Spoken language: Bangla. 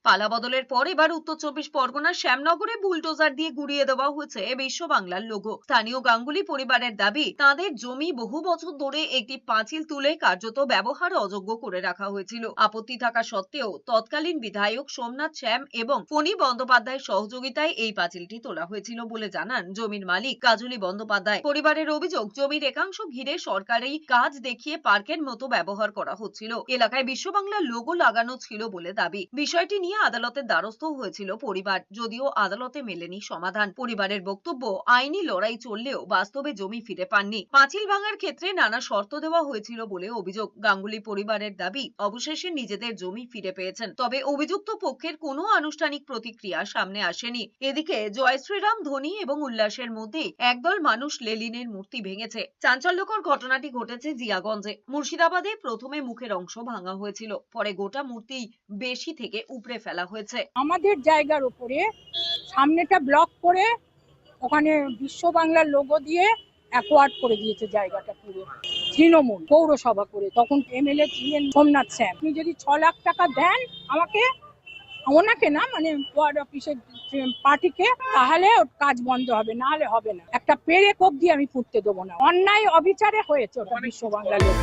পালা বদলের পর এবার উত্তর চব্বিশ পরগনার শ্যামনগরে বুলডোজার দিয়ে গুড়িয়ে দেওয়া হয়েছে বিশ্ব বাংলার লোগো। স্থানীয় গাঙ্গুলি পরিবারের দাবি, তাদের জমি বহু বছর ধরে একটি পাঁচিল তুলে কার্যত ব্যবহার অযোগ্য করে রাখা হয়েছিল। আপত্তি থাকা সত্ত্বেও তৎকালীন বিধায়ক সোমনাথ শ্যাম এবং ফণী বন্দ্যোপাধ্যায়ের সহযোগিতায় এই পাঁচিলটি তোলা হয়েছিল বলে জানান জমির মালিক কাজলী বন্দ্যোপাধ্যায়। পরিবারের অভিযোগ, জমির একাংশ ঘিরে সরকারি কাজ দেখিয়ে পার্কের মতো ব্যবহার করা হচ্ছিল। এলাকায় বিশ্ব বাংলার লোগো লাগানো ছিল বলে দাবি। বিষয়টি নিয়ে আদালতের দ্বারস্থ হয়েছিল পরিবার, যদিও আদালতে মেলেনি সমাধান। পরিবারের বক্তব্য, আইনি লড়াই চললেও বাস্তবে জমি ফিরে পাননি। পাঁচিল ভাঙার ক্ষেত্রে নানা শর্ত দেওয়া হয়েছিল বলে অভিযোগ। গাঙ্গুলি পরিবারের দাবি, অবশেষে নিজেদের জমি ফিরে পেয়েছেন, তবে অভিযুক্ত পক্ষের কোনো আনুষ্ঠানিক প্রতিক্রিয়া সামনে আসেনি। এদিকে জয় শ্রীরাম ধ্বনি এবং উল্লাসের মধ্যে একদল মানুষ লেনিনের মূর্তি ভেঙেছে। চাঞ্চল্যকর ঘটনাটি ঘটেছে জিয়াগঞ্জে। মুর্শিদাবাদে প্রথমে মুখের অংশ ভাঙা হয়েছিল, পরে গোটা মূর্তি বেশি থেকে উপড়ে ফেলা হয়েছে। আমাদের জায়গার উপরে সামনেটা ব্লক করে ওখানে বিশ্ব বাংলার লোগো দিয়ে অ্যাকোয়ার্ড করে দিয়েছে জায়গাটা পুরো। তৃণমূল পৌরসভা করে, তখন এমএলএ ছিলেন সোমনাথ শ্যাম। আপনি যদি 6 লাখ টাকা দেন আমাকে, ওনাকে না, মানে ওয়ার্ড অফিসের পার্টিকে, তাহলে কাজ বন্ধ হবে, না হলে হবে না। একটা পেরেক অবধি আমি ফুটতে দেবো না। অন্যায় অবিচারে হয়েছে ওটা বিশ্ব বাংলা লোগো।